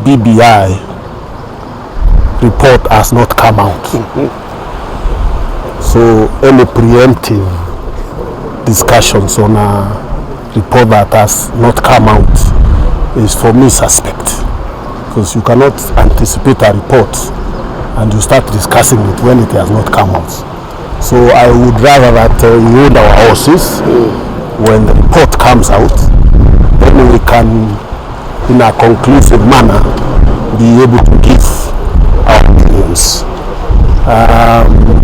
BBI report has not come out. So any preemptive discussions on a report that has not come out is for me suspect, because you cannot anticipate a report and you start discussing it when it has not come out. So I would rather that we hold our horses. When the report comes out, then we can, in a conclusive manner, be able to give our opinions.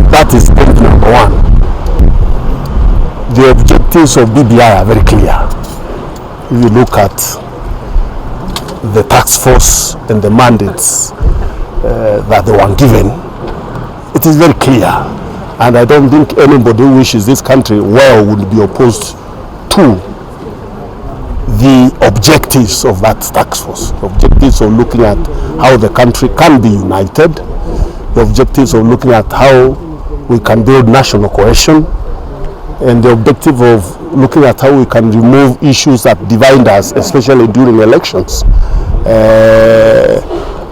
That is point number one. The objectives of BBI are very clear. If you look at the task force and the mandates that they were given, it is very clear. And I don't think anybody who wishes this country well would be opposed to the objectives of that task force. The objectives of looking at how the country can be united, the objectives of looking at how we can build national cohesion, and the objective of looking at how we can remove issues that divide us, especially during elections,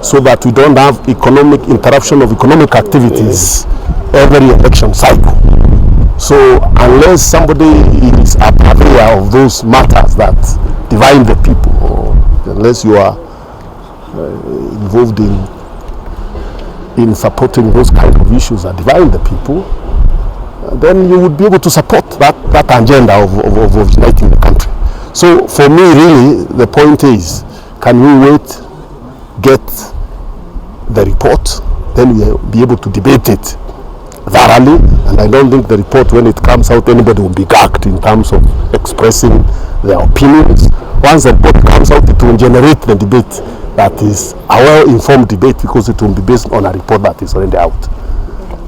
so that we don't have economic interruption of economic activities every election cycle. So unless somebody is aware of those matters that divide the people, or unless you are involved in supporting those kind of issues that divide the people, then you would be able to support that agenda of uniting the country. So for me, really, the point is, can we wait, get the report, then we'll be able to debate it thoroughly. And I don't think the report, when it comes out, anybody will be gagged in terms of expressing their opinions. Once the report comes out, it will generate the debate that is a well-informed debate, because it will be based on a report that is already out.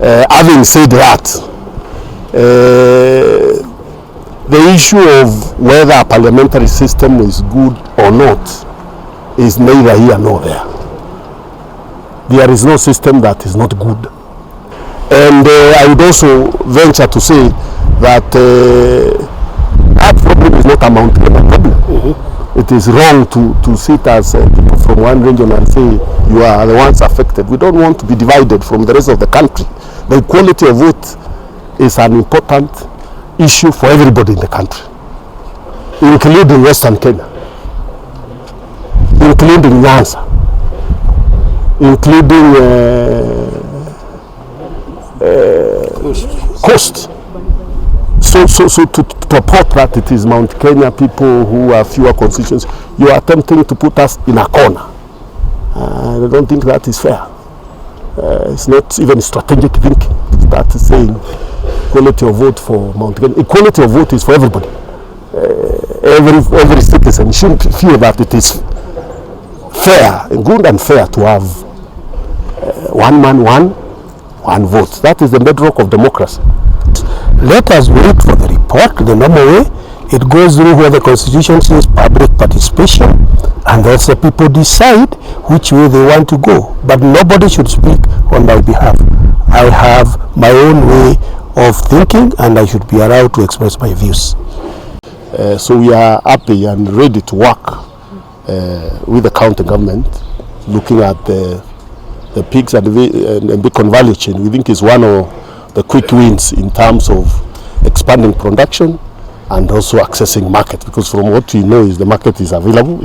Having said that, the issue of whether a parliamentary system is good or not is neither here nor there. There is no system that is not good. And I would also venture to say that that problem is not a mountain problem. It is wrong to sit as people from one region and say you are the ones affected. We don't want to be divided from the rest of the country. The equality of vote is an important issue for everybody in the country, including Western Kenya, including Nyanza, including coast. So to purport that it is Mount Kenya people who have fewer constituencies, you are attempting to put us in a corner. I don't think that is fair. It's not even strategic thinking. That is saying equality of vote for Mount Kenya. Equality of vote is for everybody. Every citizen should feel that it is fair, good and fair, to have one man, one vote. That is the bedrock of democracy. Let us wait for the report the normal way. It goes through where the constitution says public participation, and that's the people decide which way they want to go. But nobody should speak on my behalf. I have my own way of thinking, and I should be allowed to express my views. So we are happy and ready to work with the county government, looking at the pigs and Beacon value chain. We think is one of the quick wins in terms of expanding production and also accessing market, because from what we know is the market is available.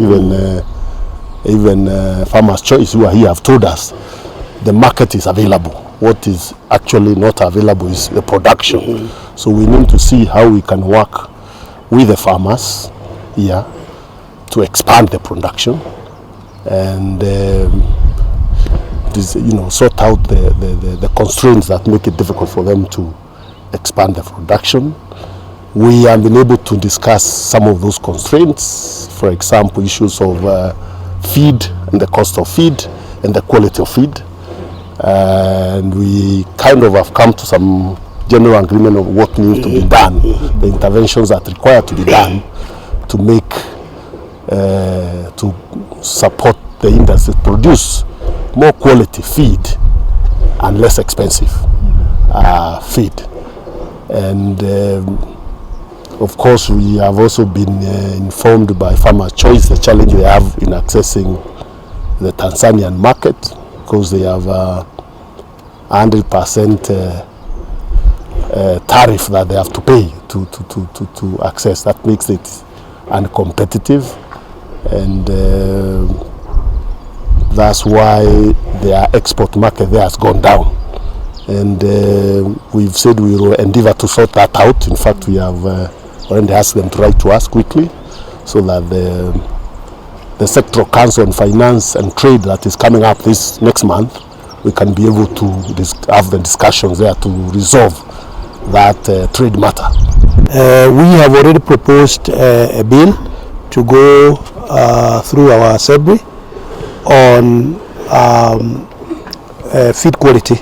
Even Farmers Choice who are here have told us the market is available. What is actually not available is the production. So we need to see how we can work with the farmers here to expand the production and sort out the constraints that make it difficult for them to expand the production. We have been able to discuss some of those constraints, for example, issues of feed and the cost of feed and the quality of feed. And we kind of have come to some general agreement of what needs to be done, the interventions that require to be done to make, to support the industry to produce more quality feed and less expensive feed. And of course, we have also been informed by Farmers Choice the challenge they have in accessing the Tanzanian market, because they have 100% tariff that they have to pay to access. That makes it uncompetitive, and that's why their export market there has gone down. And we've said we will endeavor to sort that out. In fact, we have already asked them to write to us quickly, so that the Sectoral Council on Finance and Trade that is coming up this next month, we can be able to have the discussions there to resolve that trade matter. We have already proposed a bill to go through our assembly on feed quality,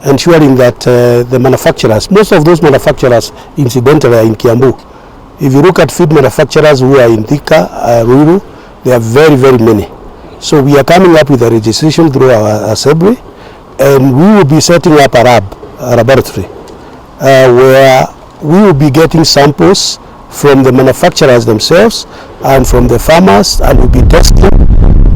ensuring that the manufacturers, most of those manufacturers incidentally are in Kiambu. If you look at feed manufacturers who are in Thika, Ruto, there are very, very many. So we are coming up with a registration through our assembly, and we will be setting up a laboratory where we will be getting samples from the manufacturers themselves and from the farmers, and we'll be testing.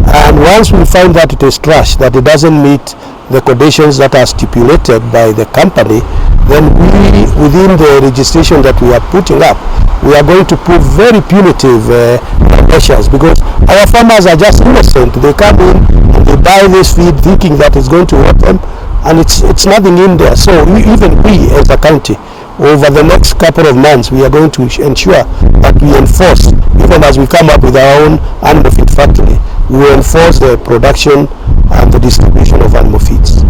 And once we find that it is trash, that it doesn't meet the conditions that are stipulated by the company, then we, within the registration that we are putting up, we are going to put very punitive measures, because our farmers are just innocent. They come in and they buy this feed thinking that it's going to help them, and it's nothing in there. So even we as a county, over the next couple of months, we are going to ensure that we enforce, even as we come up with our own animal feed factory, we will enforce the production and the distribution of animal feeds.